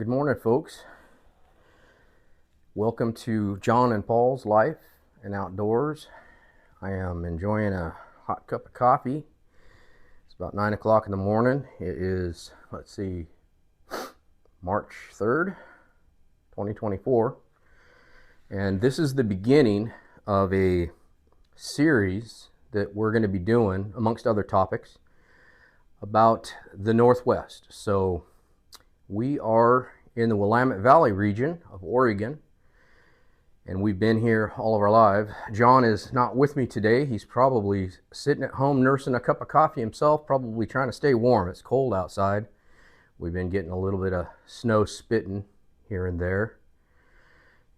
Good morning, folks. Welcome to John and Paul's Life and Outdoors. I am enjoying a hot cup of coffee. It's about 9 o'clock in the morning. It is, March 3rd, 2024. And this is the beginning of a series that we're going to be doing, amongst other topics, about the Northwest. So we are in the Willamette Valley region of Oregon, and we've been here all of our lives. John is not with me today. He's probably sitting at home nursing a cup of coffee himself, probably trying to stay warm. It's cold outside. We've been getting a little bit of snow spitting here and there.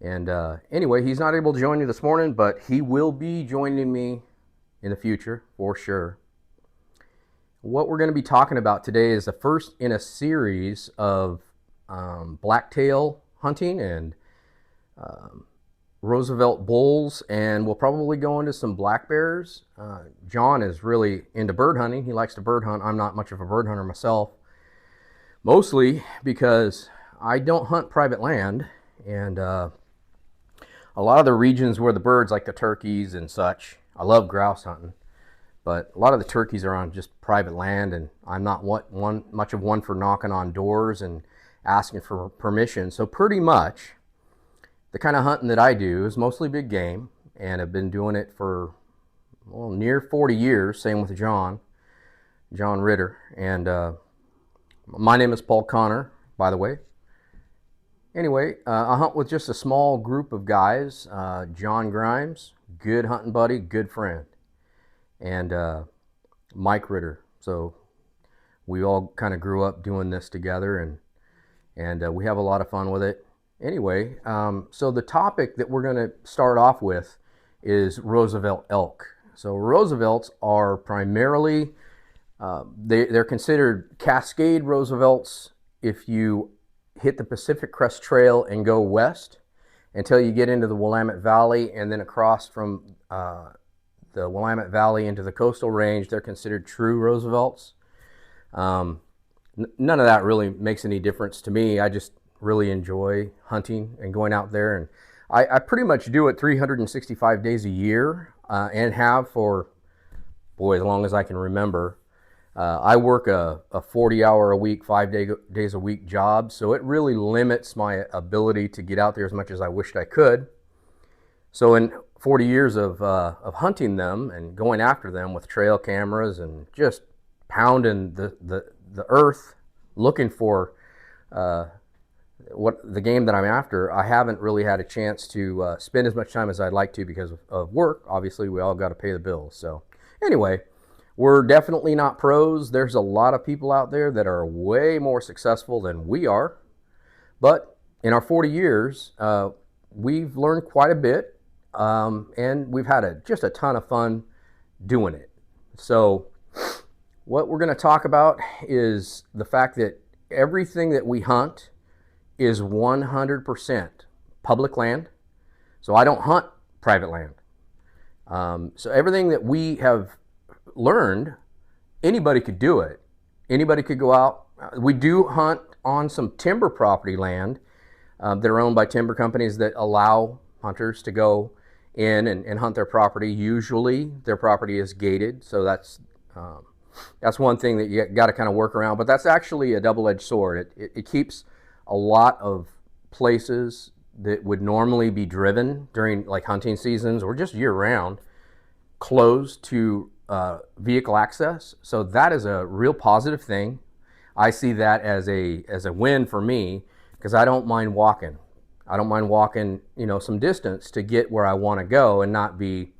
And anyway, he's not able to join you this morning, but he will be joining me in the future for sure. What we're going to be talking about today is the first in a series of blacktail hunting and Roosevelt bulls, and we'll probably go into some black bears. John is really into bird hunting. He likes to bird hunt. I'm not much of a bird hunter myself, mostly because I don't hunt private land, and a lot of the regions where the birds, like the turkeys and such, I love grouse hunting, but a lot of the turkeys are on just private land, and I'm not much of one for knocking on doors and asking for permission. So pretty much the kind of hunting that I do is mostly big game, and I've been doing it for near 40 years. Same with John Ritter. And my name is Paul Connor, by the way. Anyway, I hunt with just a small group of guys. John Grimes, good hunting buddy, good friend, and Mike Ritter. So we all kind of grew up doing this together, and we have a lot of fun with it. Anyway, so the topic that we're going to start off with is Roosevelt elk. So Roosevelts are primarily, they're considered Cascade Roosevelts if you hit the Pacific Crest Trail and go west until you get into the Willamette Valley, and then across from the Willamette Valley into the coastal range, they're considered true Roosevelts. None of that really makes any difference to me. I just really enjoy hunting and going out there, and I pretty much do it 365 days a year, and have for, as long as I can remember. I work a 40-hour a week, 5 days a week job, so it really limits my ability to get out there as much as I wished I could. So in 40 years of hunting them and going after them with trail cameras and just pounding the earth looking for what the game that I'm after, I haven't really had a chance to spend as much time as I'd like to because of work. Obviously, we all got to pay the bills. So anyway, we're definitely not pros. There's a lot of people out there that are way more successful than we are. But in our 40 years, we've learned quite a bit, and we've had just a ton of fun doing it. So what we're going to talk about is the fact that everything that we hunt is 100% public land. So I don't hunt private land. So everything that we have learned, anybody could do it. Anybody could go out. We do hunt on some timber property land that are owned by timber companies that allow hunters to go in and hunt their property. Usually their property is gated, so that's one thing that you got to kind of work around, but that's actually a double-edged sword. It keeps a lot of places that would normally be driven during like hunting seasons or just year-round closed to vehicle access. So that is a real positive thing. I see that as a win for me, because I don't mind walking. I don't mind walking, some distance to get where I want to go and not be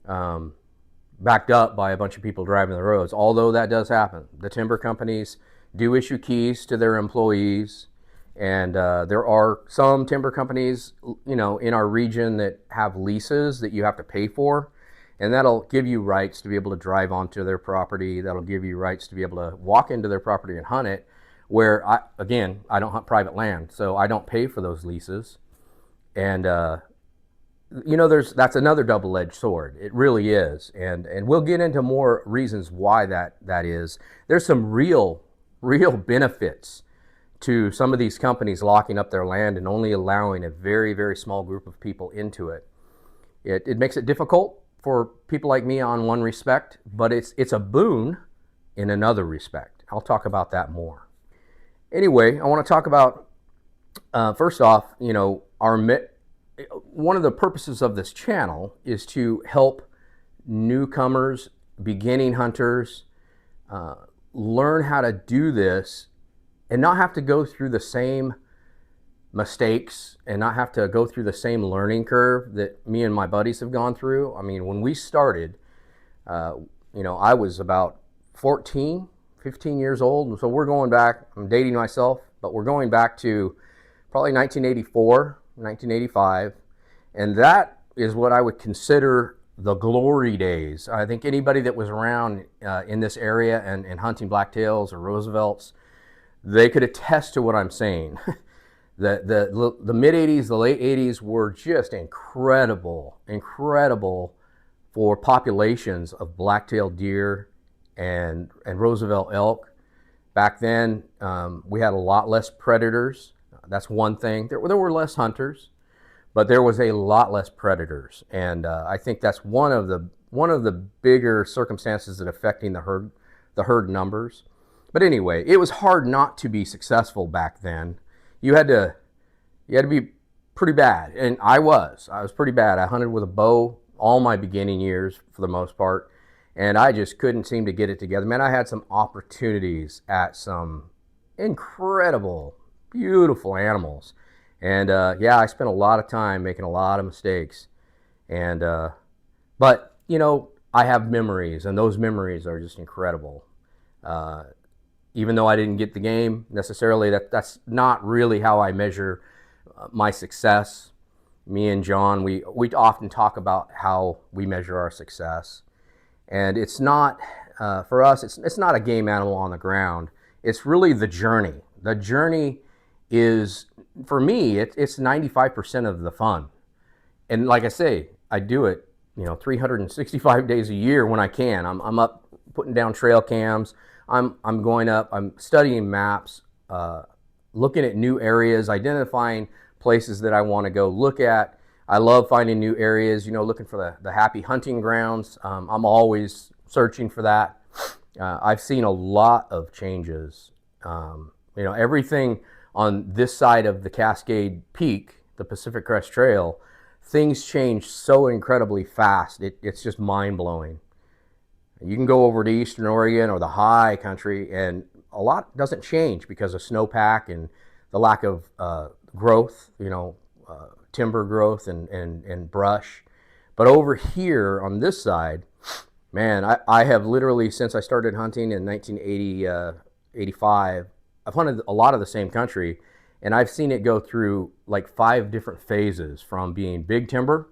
backed up by a bunch of people driving the roads, although that does happen. The timber companies do issue keys to their employees, and there are some timber companies, in our region that have leases that you have to pay for, and that'll give you rights to be able to drive onto their property. That'll give you rights to be able to walk into their property and hunt it, where, I don't hunt private land, so I don't pay for those leases. And that's another double-edged sword. It really is, and we'll get into more reasons why that is. There's some real benefits to some of these companies locking up their land and only allowing a very, very small group of people into it. It makes it difficult for people like me on one respect, but it's a boon in another respect. I'll talk about that more. Anyway, I want to talk about, first off, one of the purposes of this channel is to help newcomers, beginning hunters, learn how to do this and not have to go through the same mistakes and not have to go through the same learning curve that me and my buddies have gone through. I mean, when we started, I was about 14, 15 years old. So we're going back, I'm dating myself, but we're going back to probably 1984, 1985. And that is what I would consider the glory days. I think anybody that was around in this area and hunting blacktails or Roosevelts, they could attest to what I'm saying. The mid 80s, the late 80s were just incredible for populations of black-tailed deer and Roosevelt elk. Back then, we had a lot less predators. That's one thing. There were less hunters, but there was a lot less predators, and I think that's one of the bigger circumstances that affecting the herd numbers. But anyway, it was hard not to be successful back then. You had to be pretty bad, and I was pretty bad. I hunted with a bow all my beginning years for the most part, and I just couldn't seem to get it together. Man, I had some opportunities at some incredible, beautiful animals, and I spent a lot of time making a lot of mistakes, and but I have memories, and those memories are just incredible. Even though I didn't get the game necessarily, that's not really how I measure my success. Me and John, we often talk about how we measure our success, and it's not for us. It's not a game animal on the ground. It's really the journey. The journey is, for me, it's 95% of the fun. And like I say, I do it 365 days a year when I can. I'm up putting down trail cams. I'm going up, I'm studying maps, looking at new areas, identifying places that I want to go look at. I love finding new areas, looking for the happy hunting grounds. I'm always searching for that. I've seen a lot of changes. Everything on this side of the Cascade Peak, the Pacific Crest Trail, things change so incredibly fast. It's just mind-blowing. You can go over to Eastern Oregon or the high country, and a lot doesn't change because of snowpack and the lack of growth, timber growth and brush. But over here on this side, man, I have literally, since I started hunting in 1985, I've hunted a lot of the same country, and I've seen it go through like 5 different phases, from being big timber,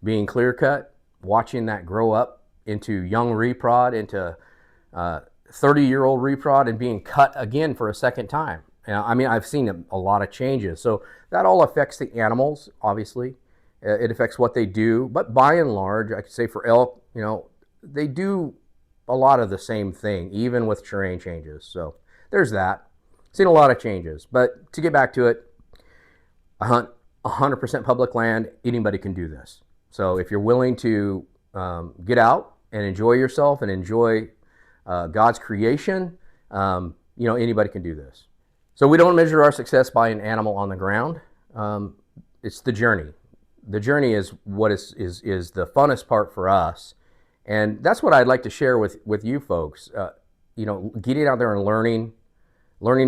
being clear cut, watching that grow up into young reprod, into 30-year-old reprod, and being cut again for a second time. I mean, I've seen a lot of changes. So that all affects the animals, obviously. It affects what they do. But by and large, I could say for elk, they do a lot of the same thing, even with terrain changes. So there's that. Seen a lot of changes. But to get back to it, I hunt 100% public land. Anybody can do this. So if you're willing to get out and enjoy yourself and enjoy God's creation, anybody can do this. So we don't measure our success by an animal on the ground. It's the journey. The journey is what is the funnest part for us, and that's what I'd like to share with you folks. Getting out there and learning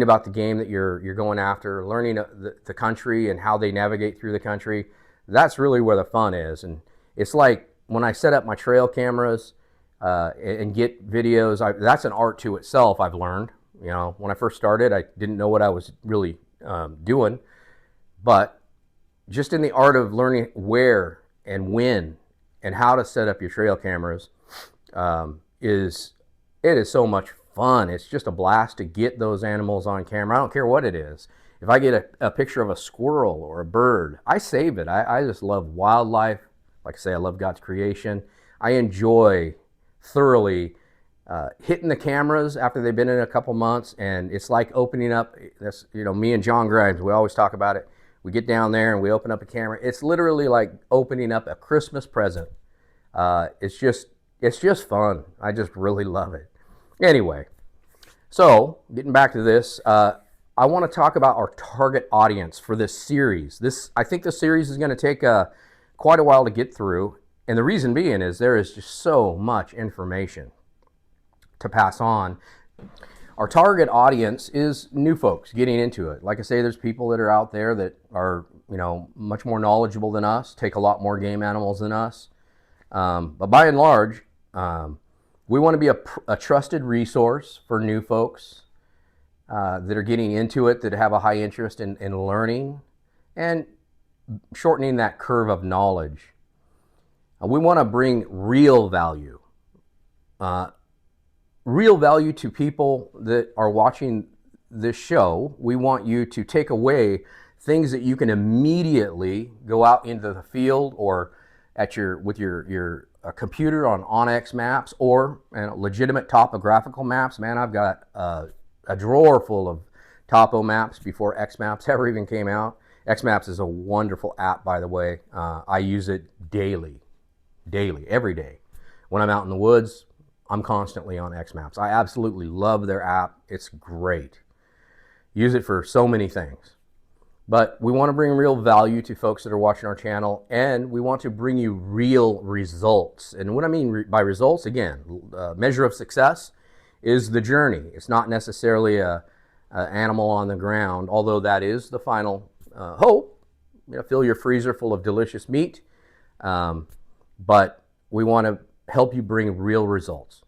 about the game that you're going after, learning the country and how they navigate through the country. That's really where the fun is, and it's like, when I set up my trail cameras and get videos, that's an art to itself, I've learned. When I first started, I didn't know what I was really doing. But just in the art of learning where and when and how to set up your trail cameras, it is so much fun. It's just a blast to get those animals on camera. I don't care what it is. If I get a picture of a squirrel or a bird, I save it. I just love wildlife. Like I say, I love God's creation. I enjoy thoroughly hitting the cameras after they've been in a couple months, and it's like opening up. That's, me and John Grimes, we always talk about it. We get down there and we open up a camera. It's literally like opening up a Christmas present. It's just fun. I just really love it. Anyway, so getting back to this, I want to talk about our target audience for this series. I think the series is going to take quite a while to get through, and the reason being is there is just so much information to pass on. Our target audience is new folks getting into it. Like I say, there's people that are out there that are, much more knowledgeable than us, take a lot more game animals than us. But by and large, we want to be a trusted resource for new folks that are getting into it, that have a high interest in learning and shortening that curve of knowledge. We want to bring real value to people that are watching this show. We want you to take away things that you can immediately go out into the field or with your computer on onX maps or legitimate topographical maps. Man, I've got a drawer full of topo maps before XMaps ever even came out. XMaps is a wonderful app, by the way. I use it daily, every day. When I'm out in the woods, I'm constantly on XMaps. I absolutely love their app. It's great. Use it for so many things. But we want to bring real value to folks that are watching our channel, and we want to bring you real results. And what I mean by results, again, measure of success is the journey. It's not necessarily a animal on the ground, although that is the final hope. Fill your freezer full of delicious meat. But we want to help you bring real results.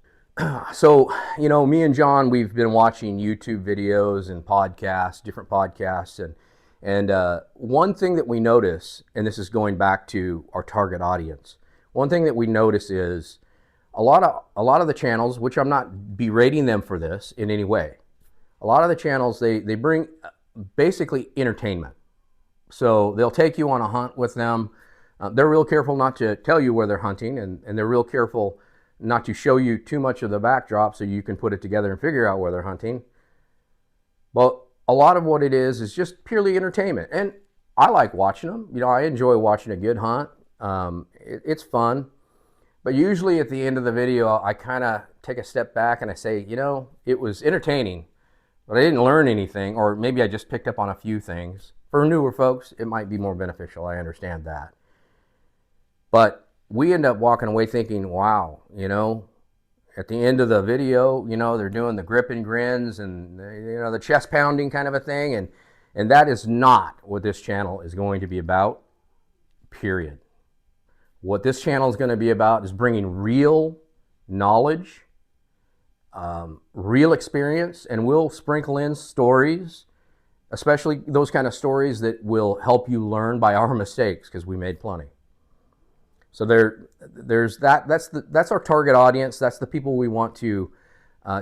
So, me and John, we've been watching YouTube videos and podcasts, different podcasts, and one thing that we notice, and this is going back to our target audience, one thing that we notice is a lot of the channels, which I'm not berating them for this in any way, a lot of the channels, they bring basically entertainment. So they'll take you on a hunt with them. They're real careful not to tell you where they're hunting, and they're real careful not to show you too much of the backdrop so you can put it together and figure out where they're hunting. But a lot of what it is just purely entertainment. And I like watching them. I enjoy watching a good hunt. It's fun. But usually at the end of the video, I kind of take a step back and I say, it was entertaining, but I didn't learn anything, or maybe I just picked up on a few things. For newer folks, it might be more beneficial. I understand that. But we end up walking away thinking, wow, at the end of the video, they're doing the grip and grins and, the chest pounding kind of a thing. And that is not what this channel is going to be about, period. What this channel is going to be about is bringing real knowledge, real experience, and we'll sprinkle in stories, especially those kind of stories that will help you learn by our mistakes, because we made plenty. So there's that. That's our target audience. That's the people we want to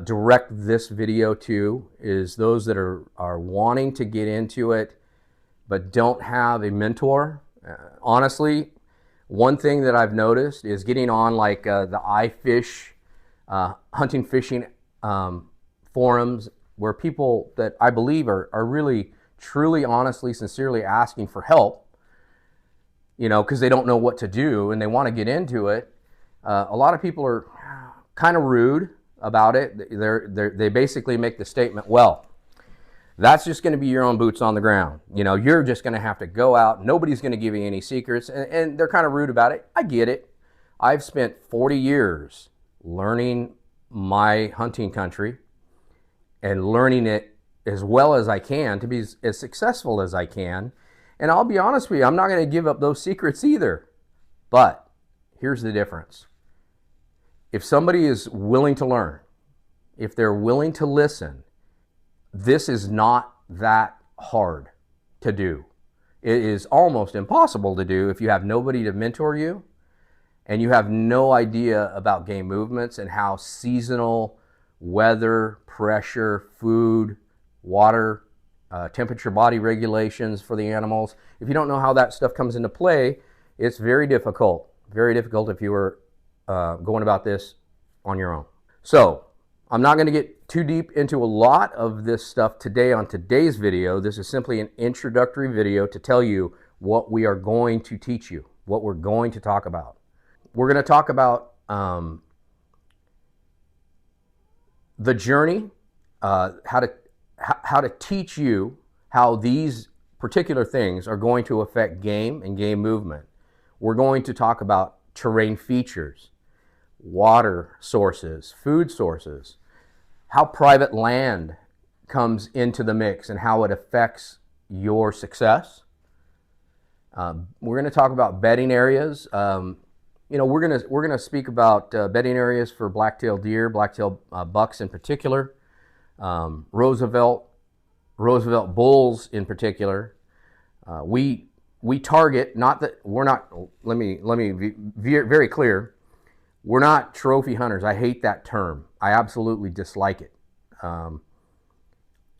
direct this video to, is those that are wanting to get into it but don't have a mentor. Honestly, one thing that I've noticed is getting on like the iFish hunting fishing forums, where people that I believe are really, truly, honestly, sincerely asking for help, because they don't know what to do and they want to get into it. A lot of people are kind of rude about it. They basically make the statement, well, that's just going to be your own boots on the ground. You're just going to have to go out. Nobody's going to give you any secrets. And they're kind of rude about it. I get it. I've spent 40 years learning my hunting country and learning it as well as I can to be as successful as I can. And I'll be honest with you, I'm not going to give up those secrets either. But here's the difference. If somebody is willing to learn, if they're willing to listen, this is not that hard to do. It is almost impossible to do if you have nobody to mentor you and you have no idea about game movements and how seasonal weather, pressure, food, water, temperature, body regulations for the animals. If you don't know how that stuff comes into play, it's very difficult if you were going about this on your own. So I'm not going to get too deep into a lot of this stuff today on today's video. This is simply an introductory video to tell you what we are going to teach you, what we're going to talk about. We're going to talk about the journey, how to teach you how these particular things are going to affect game and game movement. We're going to talk about terrain features, water sources, food sources, how private land comes into the mix and how it affects your success. We're going to talk about bedding areas. We're gonna speak about bedding areas for black-tailed deer, black-tailed bucks in particular, Roosevelt bulls in particular. We target, not that we're not. Let me be very clear. We're not trophy hunters. I hate that term. I absolutely dislike it.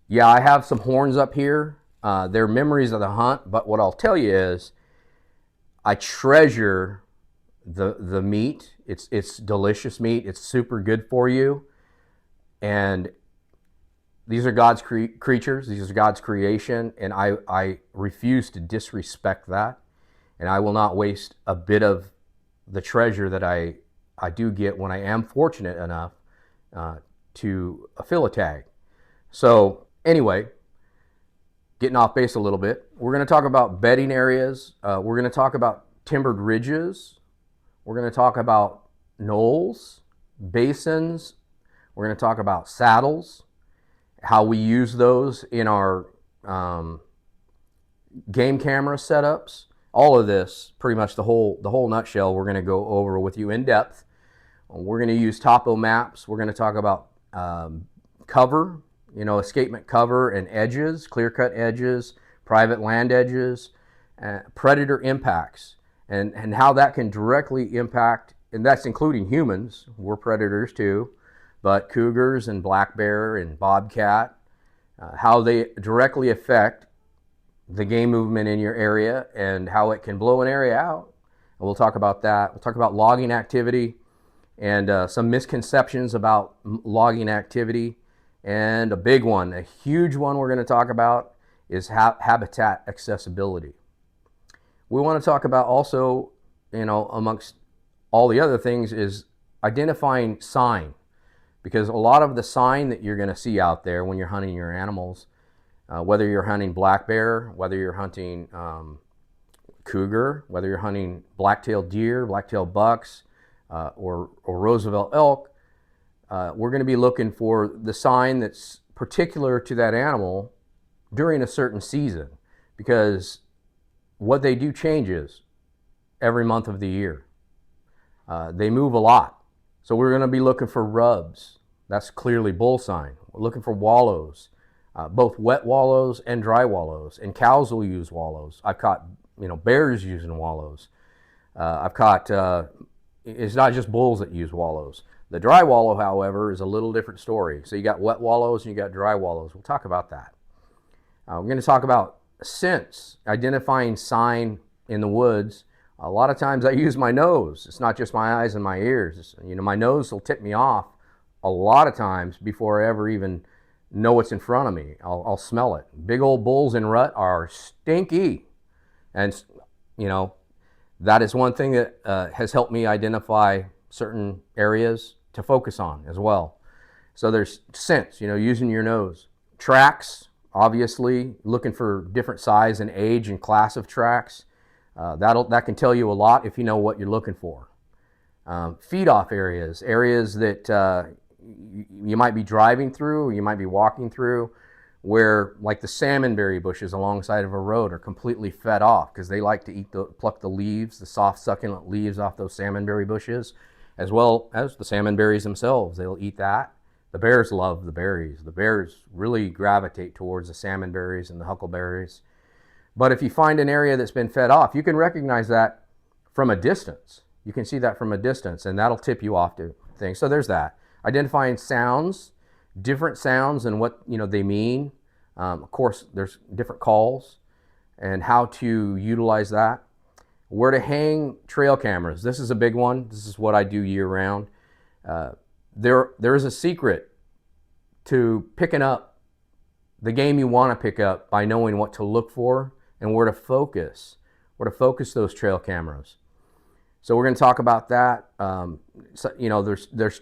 Yeah, I have some horns up here. They're memories of the hunt, but what I'll tell you is I treasure the meat. It's delicious meat. It's super good for you. And these are God's creatures. These are God's creation. And I refuse to disrespect that. And I will not waste a bit of the treasure that I do get when I am fortunate enough to fill a tag. So anyway, getting off base a little bit, we're going to talk about bedding areas. We're going to talk about timbered ridges. We're going to talk about knolls, basins. We're going to talk about saddles, how we use those in our game camera setups. All of this, pretty much the whole nutshell, we're going to go over with you in depth. We're going to use topo maps. We're going to talk about cover, escapement cover and edges, clear-cut edges, private land edges, predator impacts, and how that can directly impact, and that's including humans. We're predators too, but cougars and black bear and bobcat, how they directly affect the game movement in your area and how it can blow an area out. And we'll talk about that. We'll talk about logging activity and some misconceptions about logging activity. And a big one, a huge one we're going to talk about is habitat accessibility. We want to talk about also, amongst all the other things, is identifying sign. Because a lot of the sign that you're going to see out there when you're hunting your animals, whether you're hunting black bear, whether you're hunting cougar, whether you're hunting black-tailed deer, black-tailed bucks, or Roosevelt elk, we're going to be looking for the sign that's particular to that animal during a certain season, because what they do changes every month of the year. They move a lot. So we're going to be looking for rubs. That's clearly bull sign. We're looking for wallows, both wet wallows and dry wallows. And cows will use wallows. I've caught bears using wallows. I've caught, it's not just bulls that use wallows. The dry wallow, however, is a little different story. So you got wet wallows and you got dry wallows. We'll talk about that. We're going to talk about scents, identifying sign in the woods. A lot of times I use my nose. It's not just my eyes and my ears. My nose will tip me off a lot of times before I ever even know what's in front of me. I'll smell it. Big old bulls in rut are stinky. And, that is one thing that has helped me identify certain areas to focus on as well. So there's scents, using your nose. Tracks, obviously, looking for different size and age and class of tracks. That can tell you a lot if you know what you're looking for. Feed off areas that you might be driving through, or you might be walking through, where like the salmonberry bushes alongside of a road are completely fed off because they like to pluck the leaves, the soft succulent leaves off those salmonberry bushes, as well as the salmonberries themselves. They'll eat that. The bears love the berries. The bears really gravitate towards the salmonberries and the huckleberries. But if you find an area that's been fed off, you can recognize that from a distance. You can see that from a distance, and that'll tip you off to things. So there's that. Identifying sounds, different sounds and what they mean. Of course, there's different calls and how to utilize that. Where to hang trail cameras. This is a big one. This is what I do year round. there is a secret to picking up the game you want to pick up by knowing what to look for and where to focus those trail cameras. So we're going to talk about that. There's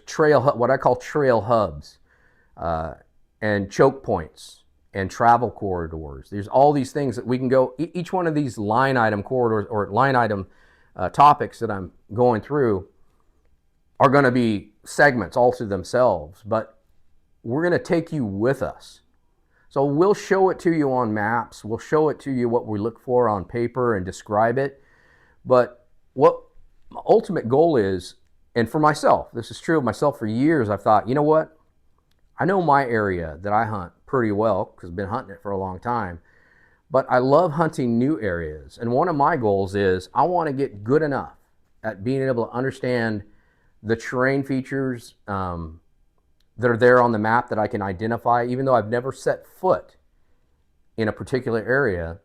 what I call trail hubs, and choke points and travel corridors. There's all these things that we can go. Each one of these line item corridors or line item topics that I'm going through are going to be segments all to themselves, but we're going to take you with us. So we'll show it to you on maps. We'll show it to you what we look for on paper and describe it. But what my ultimate goal is, and for myself, this is true of myself for years, I've thought, you know what? I know my area that I hunt pretty well because I've been hunting it for a long time. But I love hunting new areas. And one of my goals is I want to get good enough at being able to understand the terrain features that are there on the map that I can identify, even though I've never set foot in a particular area.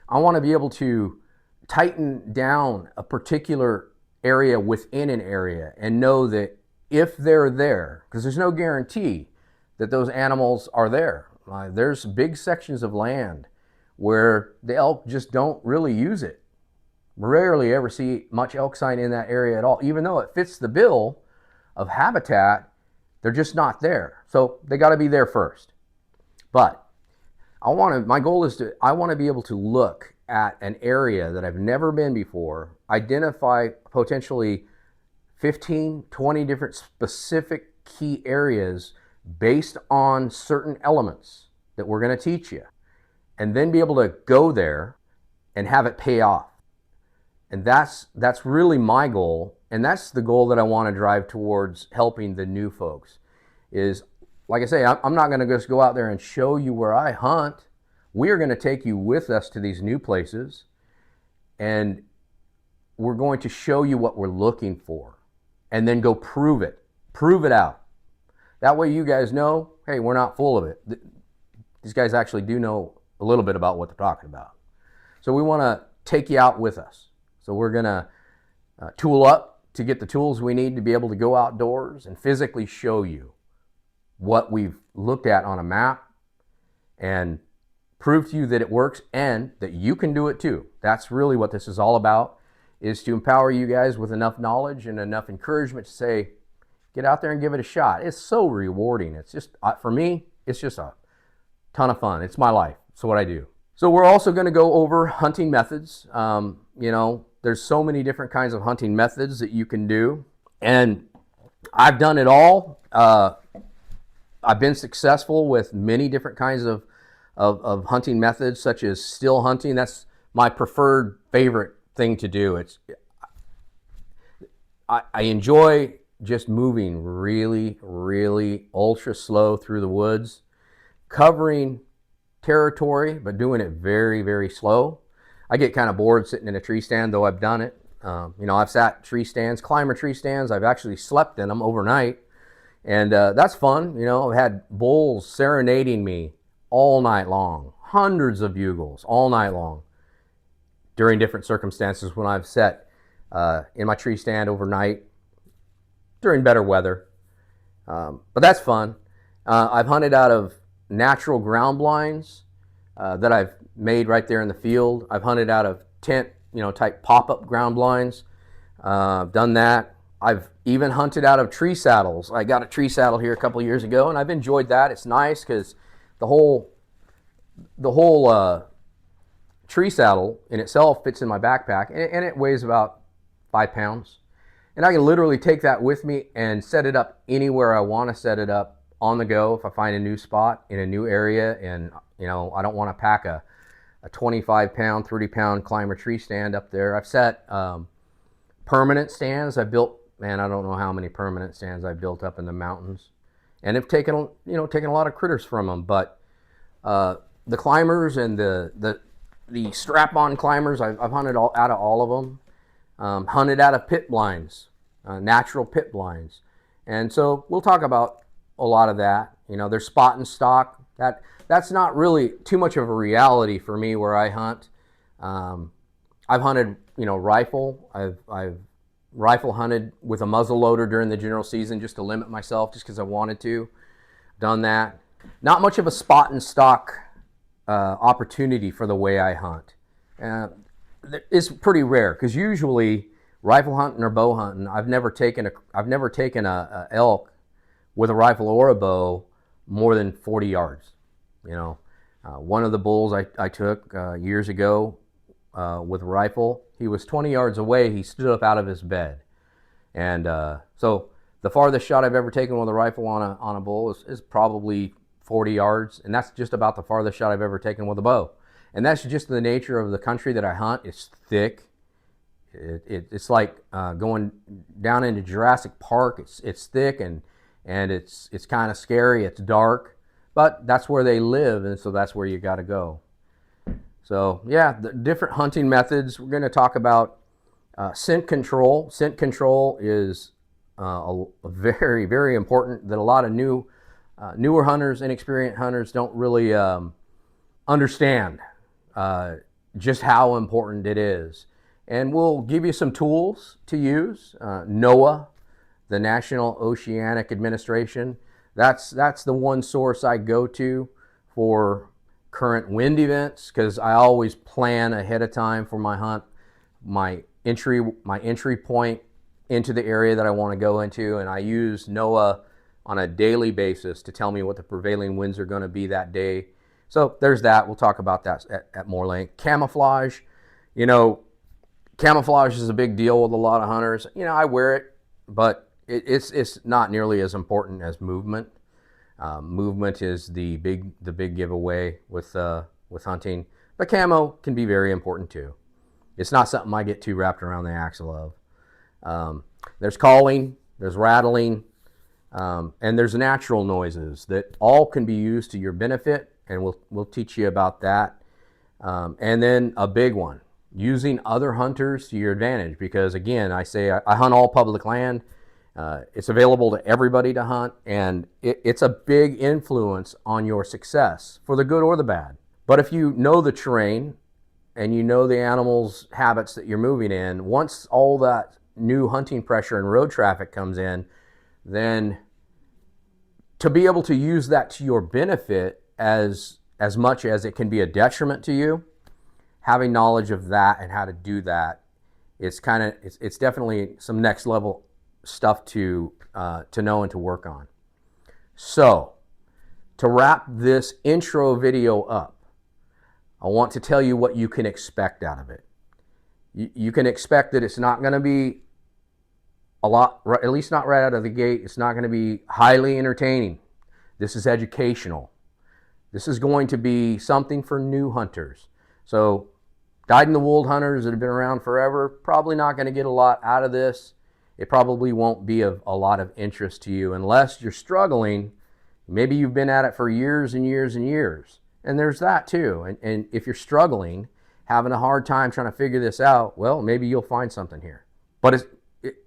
I want to be able to tighten down a particular area within an area and know that if they're there, because there's no guarantee that those animals are there. There's big sections of land where the elk just don't really use it. Rarely ever see much elk sign in that area at all. Even though it fits the bill of habitat, they're just not there. So they got to be there first. But my goal is I want to be able to look at an area that I've never been before, identify potentially 15, 20 different specific key areas based on certain elements that we're going to teach you, and then be able to go there and have it pay off. And that's really my goal, and that's the goal that I want to drive towards helping the new folks. Is, like I say, I'm not going to just go out there and show you where I hunt. We are going to take you with us to these new places, and we're going to show you what we're looking for, and then go prove it out. That way you guys know, hey, we're not full of it. These guys actually do know a little bit about what they're talking about. So we want to take you out with us. So we're going to tool up to get the tools we need to be able to go outdoors and physically show you what we've looked at on a map and prove to you that it works and that you can do it too. That's really what this is all about, is to empower you guys with enough knowledge and enough encouragement to say, get out there and give it a shot. It's so rewarding. It's just, for me, it's just a ton of fun. It's my life. It's what I do. So we're also going to go over hunting methods. There's so many different kinds of hunting methods that you can do, and I've done it all. I've been successful with many different kinds of hunting methods, such as still hunting. That's my preferred favorite thing to do. I enjoy just moving really, really ultra slow through the woods, covering territory, but doing it very, very slow. I get kind of bored sitting in a tree stand, though I've done it. I've sat tree stands, climber tree stands. I've actually slept in them overnight, and that's fun. I've had bulls serenading me all night long, hundreds of bugles all night long during different circumstances when I've sat in my tree stand overnight during better weather. But that's fun. I've hunted out of natural ground blinds that I've made right there in the field. I've hunted out of tent, type pop-up ground blinds. I've done that. I've even hunted out of tree saddles. I got a tree saddle here a couple of years ago, and I've enjoyed that. It's nice because the whole tree saddle in itself fits in my backpack, and it weighs about 5 pounds. And I can literally take that with me and set it up anywhere I want to set it up on the go if I find a new spot in a new area, and I don't want to pack a 25-pound, 30-pound climber tree stand up there. I've set permanent stands. I built, I don't know how many permanent stands I built up in the mountains, and have taken a lot of critters from them. But the climbers and the strap-on climbers, I've hunted out of all of them. Hunted out of pit blinds, natural pit blinds, and so we'll talk about a lot of that. There's spot and stock. That's not really too much of a reality for me where I hunt. I've hunted, rifle. I've rifle hunted with a muzzle loader during the general season just to limit myself, just because I wanted to. Done that. Not much of a spot and stock opportunity for the way I hunt. It's pretty rare, because usually rifle hunting or bow hunting, I've never taken a elk with a rifle or a bow more than 40 yards. You know, one of the bulls I took years ago with a rifle, he was 20 yards away. He stood up out of his bed, and so the farthest shot I've ever taken with a rifle on a bull is probably 40 yards, and that's just about the farthest shot I've ever taken with a bow. And that's just the nature of the country that I hunt. It's thick. It's like going down into Jurassic Park. It's thick, and it's kind of scary. It's dark, but that's where they live, and so that's where you got to go. So yeah, the different hunting methods. We're going to talk about scent control. Scent control is a very, very important, that a lot of newer hunters, inexperienced hunters don't really understand just how important it is. And we'll give you some tools to use. NOAA, the National Oceanic Administration, that's the one source I go to for current wind events, because I always plan ahead of time for my hunt, my entry point into the area that I want to go into, and I use NOAA on a daily basis to tell me what the prevailing winds are going to be that day. So there's that. We'll talk about that at more length. Camouflage, you know, camouflage is a big deal with a lot of hunters. You know, I wear it, but it's not nearly as important as movement. Movement is the big giveaway with hunting, but camo can be very important too. It's not something I get too wrapped around the axle of. There's calling, there's rattling, and there's natural noises that all can be used to your benefit, and we'll teach you about that. And then a big one, using other hunters to your advantage, because again, I hunt all public land. It's available to everybody to hunt, and it's a big influence on your success, for the good or the bad. But if you know the terrain and you know the animals' habits that you're moving in, once all that new hunting pressure and road traffic comes in, then to be able to use that to your benefit as much as it can be a detriment to you, having knowledge of that and how to do that, it's definitely some next level stuff to know and to work on. So to wrap this intro video up, I want to tell you what you can expect out of it. You can expect that it's not going to be a lot, at least not right out of the gate. It's not going to be highly entertaining. This is educational. This is going to be something for new hunters. So dyed-in-the-wool hunters that have been around forever, probably not going to get a lot out of this. It probably won't be of a lot of interest to you unless you're struggling. Maybe you've been at it for years and years and years. And there's that too. And if you're struggling, having a hard time trying to figure this out, well, maybe you'll find something here. But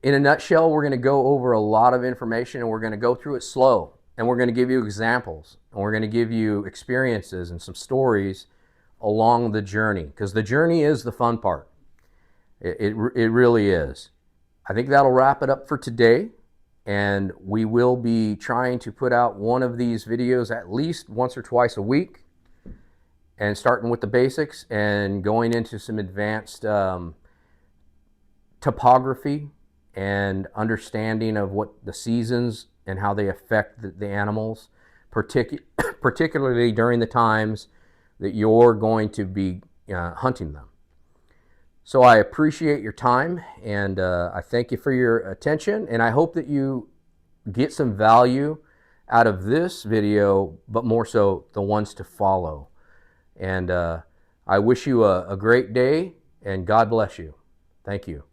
in a nutshell, we're going to go over a lot of information, and we're going to go through it slow. And we're going to give you examples, and we're going to give you experiences and some stories along the journey, because the journey is the fun part. It really is. I think that'll wrap it up for today, and we will be trying to put out one of these videos at least once or twice a week, and starting with the basics and going into some advanced topography and understanding of what the seasons and how they affect the animals, particularly during the times that you're going to be hunting them. So I appreciate your time, and I thank you for your attention, and I hope that you get some value out of this video, but more so the ones to follow. And I wish you a great day, and God bless you. Thank you.